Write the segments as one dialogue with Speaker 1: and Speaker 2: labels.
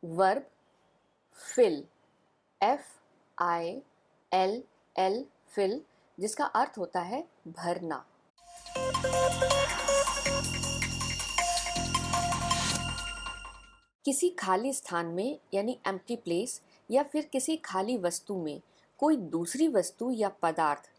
Speaker 1: Verb fill, FILL, fill, जिसका अर्थ होता है भरना। किसी खाली स्थान में यानी एम्प्टी प्लेस या फिर किसी खाली वस्तु में कोई दूसरी वस्तु या पदार्थ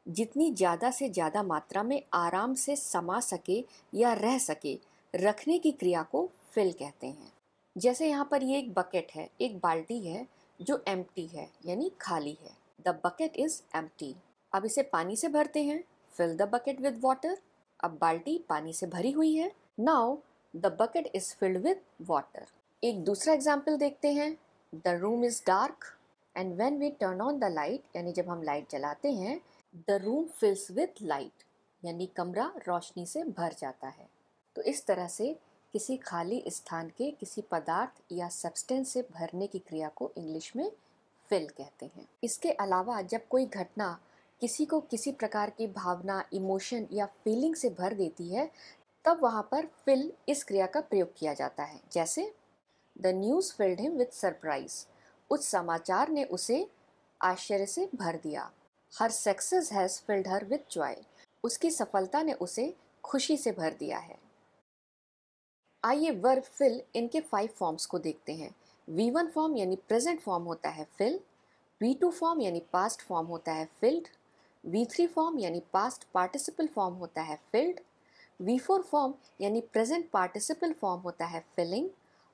Speaker 1: जितनी ज़्यादा से ज़्यादा मात्रा में आराम से समा सके या रह सके, रखने की क्रिया को फिल कहते हैं। जैसे यहाँ पर ये एक बकेट है, एक बाल्टी है जो एम्प्टी है यानी खाली है। The bucket is empty. अब इसे पानी से भरते हैं, fill the bucket with water. अब बाल्टी पानी से भरी हुई है। Now the bucket is filled with water. एक दूसरा एग्जाम्पल देखते हैं। The room is dark and when we turn on the light, यानी जब हम लाइट जलाते हैं, the room fills with light, यानी कमरा रोशनी से भर जाता है। तो इस तरह से किसी खाली स्थान के किसी पदार्थ या सब्सटेंस से भरने की क्रिया को इंग्लिश में फिल कहते हैं। इसके अलावा जब कोई घटना किसी को किसी प्रकार की भावना, इमोशन या फीलिंग से भर देती है, तब वहाँ पर फिल इस क्रिया का प्रयोग किया जाता है। जैसे the news filled him with surprise, उस समाचार ने उसे आश्चर्य से भर दिया। Her success has filled her with joy, उसकी सफलता ने उसे खुशी से भर दिया है। आइए वर्ब फिल इनके 5 फॉर्म्स को देखते हैं। V1 फॉर्म यानी प्रेजेंट फॉर्म होता है फिल, V2 फॉर्म यानी पास्ट फॉर्म होता है फिल्ड, V3 फॉर्म यानी पास्ट पार्टिसिपल फॉर्म होता है फिल्ड, V4 फॉर्म यानी प्रेजेंट पार्टिसिपल फॉर्म होता है फिलिंग,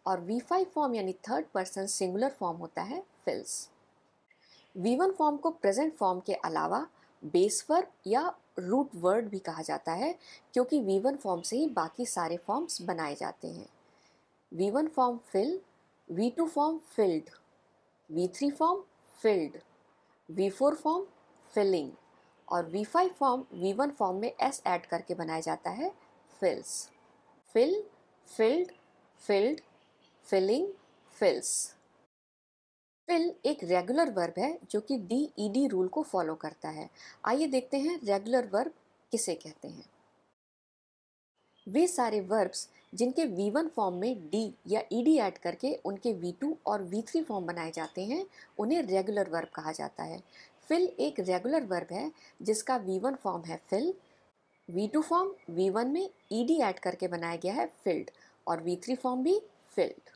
Speaker 1: और V5 फॉर्म यानी थर्ड पर्सन सिंगुलर फॉर्म होता है फिल्स। V1 फॉर्म को प्रेजेंट फॉर्म के अलावा बेस वर्ब या रूट वर्ड भी कहा जाता है, क्योंकि V1 फॉर्म से ही बाकी सारे फॉर्म्स बनाए जाते हैं। V1 form fill, V2 form filled, V3 form filled, V4 form filling, और V5 फॉर्म V1 फॉर्म में S ऐड करके बनाया जाता है fills. Fill, filled, filled, filling, fills. Fill एक रेगुलर वर्ब है जो कि DED रूल को फॉलो करता है। आइए देखते हैं रेगुलर वर्ब किसे कहते हैं। वे सारे वर्ब्स जिनके V1 फॉर्म में D या ED ऐड करके उनके V2 और V3 फॉर्म बनाए जाते हैं, उन्हें रेगुलर वर्ब कहा जाता है। फिल एक रेगुलर वर्ब है जिसका V1 फॉर्म है फिल, V2 फॉर्म V1 में ED ऐड करके बनाया गया है फिल्ड, और V3 फॉर्म भी फिल्ड।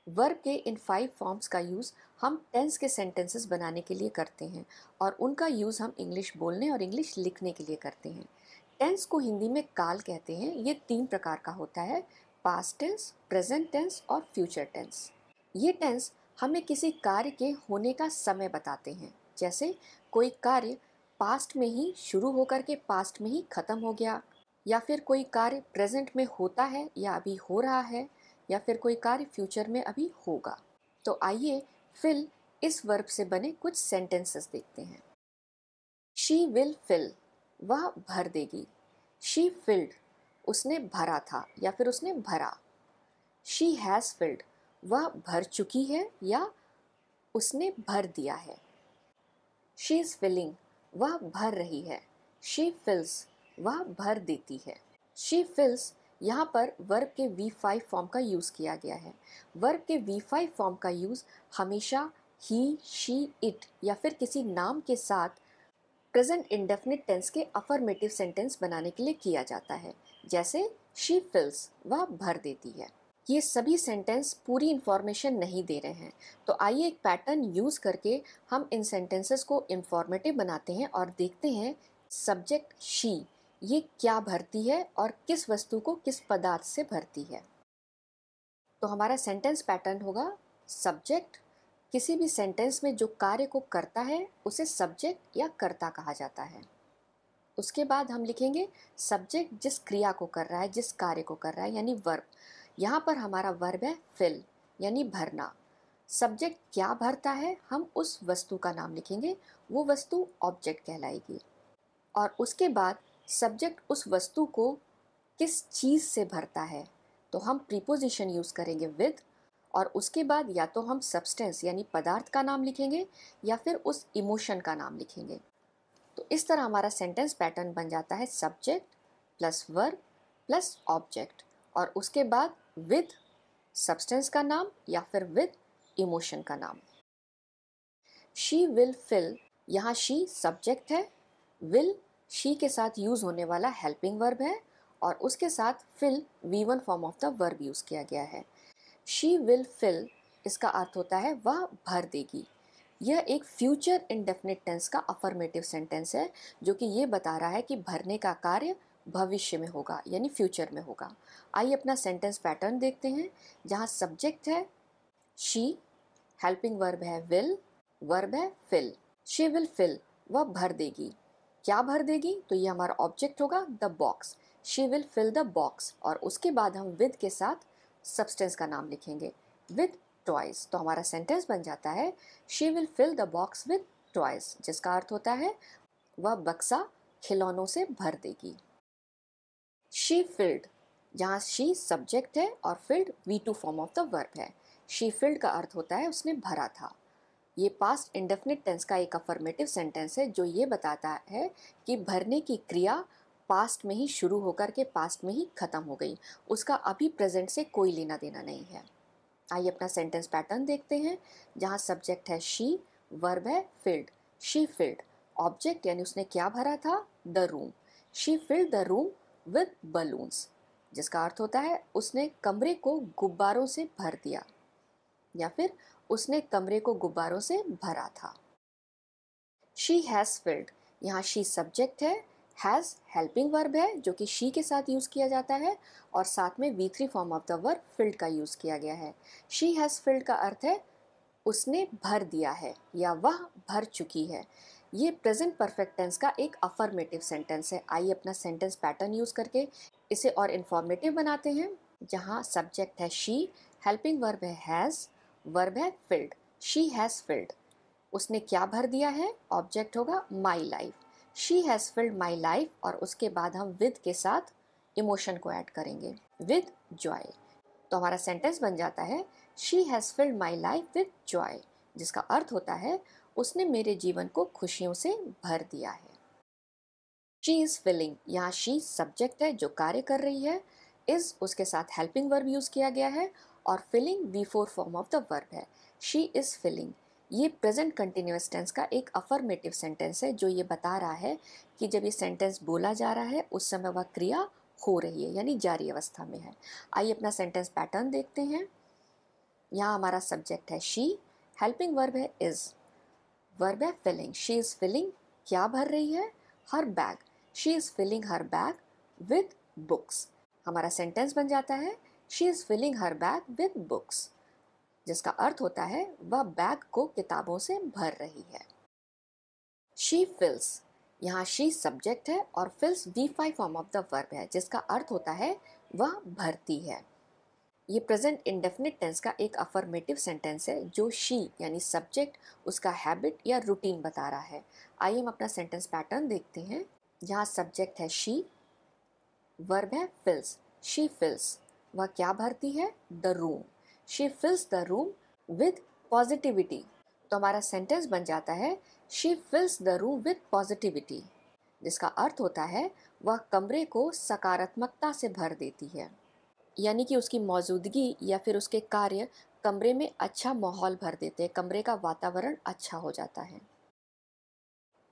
Speaker 1: वर्ब के इन 5 फॉर्म्स का यूज़ हम टेंस के सेंटेंसेस बनाने के लिए करते हैं, और उनका यूज़ हम इंग्लिश बोलने और इंग्लिश लिखने के लिए करते हैं। टेंस को हिंदी में काल कहते हैं। ये 3 प्रकार का होता है, पास्ट टेंस, प्रेजेंट टेंस और फ्यूचर टेंस। ये टेंस हमें किसी कार्य के होने का समय बताते हैं। जैसे कोई कार्य पास्ट में ही शुरू होकर के पास्ट में ही ख़त्म हो गया, या फिर कोई कार्य प्रेजेंट में होता है या अभी हो रहा है, या फिर कोई कार्य फ्यूचर में अभी होगा। तो आइए फिल इस वर्ब से बने कुछ सेंटेंसेस देखते हैं। शी विल फिल, वह भर देगी। शी फिल्ड, उसने भरा था या फिर उसने भरा। शी हैज़ फिल्ड, वह भर चुकी है या उसने भर दिया है। शी इज़ फिलिंग, वह भर रही है। शी फिल्स, वह भर देती है। शी फिल्स, यहाँ पर वर्ब के V5 फॉर्म का यूज़ किया गया है। वर्ब के V5 फॉर्म का यूज़ हमेशा ही, शी, इट या फिर किसी नाम के साथ प्रेजेंट इंडेफिनिट टेंस के अफर्मेटिव सेंटेंस बनाने के लिए किया जाता है। जैसे शी फिल्स, वह भर देती है। ये सभी सेंटेंस पूरी इंफॉर्मेशन नहीं दे रहे हैं, तो आइए एक पैटर्न यूज़ करके हम इन सेंटेंसेस को इंफॉर्मेटिव बनाते हैं और देखते हैं सब्जेक्ट शी ये क्या भरती है और किस वस्तु को किस पदार्थ से भरती है। तो हमारा सेंटेंस पैटर्न होगा सब्जेक्ट, किसी भी सेंटेंस में जो कार्य को करता है उसे सब्जेक्ट या कर्ता कहा जाता है। उसके बाद हम लिखेंगे सब्जेक्ट जिस क्रिया को कर रहा है, जिस कार्य को कर रहा है, यानी वर्ब। यहाँ पर हमारा वर्ब है फिल यानी भरना। सब्जेक्ट क्या भरता है, हम उस वस्तु का नाम लिखेंगे, वो वस्तु ऑब्जेक्ट कहलाएगी। और उसके बाद सब्जेक्ट उस वस्तु को किस चीज़ से भरता है, तो हम प्रीपोजिशन यूज़ करेंगे विद, और उसके बाद या तो हम सब्सटेंस यानी पदार्थ का नाम लिखेंगे या फिर उस इमोशन का नाम लिखेंगे। तो इस तरह हमारा सेंटेंस पैटर्न बन जाता है subject plus verb plus object, और उसके बाद विद सब्सटेंस का नाम या फिर विद इमोशन का नाम। शी विल फिल, यहाँ शी सब्जेक्ट है, विल शी के साथ यूज होने वाला हेल्पिंग वर्ब है और उसके साथ fill V1 form of the verb use किया गया है। शी विल फिल, इसका अर्थ होता है वह भर देगी। यह एक फ्यूचर इंडेफिनिट टेंस का अफर्मेटिव सेंटेंस है जो कि ये बता रहा है कि भरने का कार्य भविष्य में होगा यानी फ्यूचर में होगा। आइए अपना सेंटेंस पैटर्न देखते हैं, जहाँ सब्जेक्ट है शी, हेल्पिंग वर्ब है विल, वर्ब है फिल। शी विल फिल, वह भर देगी। क्या भर देगी? तो ये हमारा ऑब्जेक्ट होगा the box. She will fill the box और उसके बाद हम विद के साथ सब्सटेंस का नाम लिखेंगे विद टॉयज। तो हमारा सेंटेंस बन जाता है she will fill the box with toys, जिसका अर्थ होता है वह बक्सा खिलौनों से भर देगी। शी फिल्ड, जहाँ शी सब्जेक्ट है और field V2 form of the verb है। शी फिल्ड का अर्थ होता है उसने भरा था। ये पास्ट इंडेफिनिट टेंस का एक अफर्मेटिव सेंटेंस है जो ये बताता है कि भरने की क्रिया पास्ट में ही शुरू होकर के पास्ट में ही खत्म हो गई, उसका अभी प्रेजेंट से कोई लेना देना नहीं है। आइए अपना सेंटेंस पैटर्न देखते हैं, जहाँ सब्जेक्ट है शी, वर्ब है फिल्ड। शी फिल्ड, ऑब्जेक्ट यानी उसने क्या भरा था? The room. She filled the room with balloons, जिसका अर्थ होता है उसने कमरे को गुब्बारों से भर दिया या फिर उसने कमरे को गुब्बारों से भरा था। शी हैज़ फिल्ड, यहाँ शी सब्जेक्ट है, हैज़ हेल्पिंग वर्ब है जो कि शी के साथ यूज़ किया जाता है और साथ में V3 form of the verb field का यूज़ किया गया है। शी हैज़ फिल्ड का अर्थ है उसने भर दिया है या वह भर चुकी है। ये प्रेजेंट परफेक्ट टेंस का एक अफर्मेटिव सेंटेंस है। आइए अपना सेंटेंस पैटर्न यूज़ करके इसे और इन्फॉर्मेटिव बनाते हैं, जहाँ सब्जेक्ट है शी, हेल्पिंग वर्ब है हैज़, वर्ब है फिल्ड। शी हैज़ फिल्ड, उसने क्या भर दिया है? ऑब्जेक्ट होगा my life. She has field my life और उसके बाद हम विद के साथ इमोशन को ऐड करेंगे विद जॉय। तो हमारा सेंटेंस बन जाता है she has field my life with Joy, जिसका अर्थ होता है उसने मेरे जीवन को खुशियों से भर दिया है। शी इज़ फिलिंग, यहाँ शी सब्जेक्ट है जो कार्य कर रही है, इज़ उसके साथ हेल्पिंग वर्ब यूज़ किया गया है और filling V4 form of the verb है। शी इज़ फिलिंग, ये प्रेजेंट कंटिन्यूअस टेंस का एक अफर्मेटिव सेंटेंस है जो ये बता रहा है कि जब ये सेंटेंस बोला जा रहा है उस समय वह क्रिया हो रही है यानी जारी अवस्था में है। आइए अपना सेंटेंस पैटर्न देखते हैं। यहाँ हमारा सब्जेक्ट है शी, हेल्पिंग वर्ब है इज़, वर्ब है फिलिंग। शी इज़ फिलिंग, क्या भर रही है? Her bag. She is filling her bag with books. हमारा सेंटेंस बन जाता है she is filling her bag with books, जिसका अर्थ होता है वह बैग को किताबों से भर रही है। शी फिल्स, यहाँ शी सब्जेक्ट है और फिल्स V5 form of the verb है, जिसका अर्थ होता है वह भरती है। ये प्रेजेंट इंडेफिनिट टेंस का एक अफर्मेटिव सेंटेंस है जो शी यानी सब्जेक्ट उसका हैबिट या रूटीन बता रहा है। आइए हम अपना सेंटेंस पैटर्न देखते हैं, जहाँ सब्जेक्ट है शी, वर्ब है फिल्स। शी फिल्स, वह क्या भरती है? The room. She फिल्स the room with positivity. तो हमारा सेंटेंस बन जाता है she फिल्स the room with positivity, जिसका अर्थ होता है वह कमरे को सकारात्मकता से भर देती है, यानी कि उसकी मौजूदगी या फिर उसके कार्य कमरे में अच्छा माहौल भर देते हैं, कमरे का वातावरण अच्छा हो जाता है।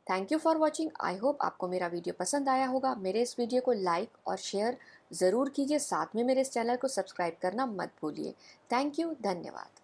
Speaker 1: Thank you for watching. I hope आपको मेरा वीडियो पसंद आया होगा। मेरे इस वीडियो को लाइक और शेयर ज़रूर कीजिए, साथ में मेरे इस चैनल को सब्सक्राइब करना मत भूलिए। थैंक यू, धन्यवाद।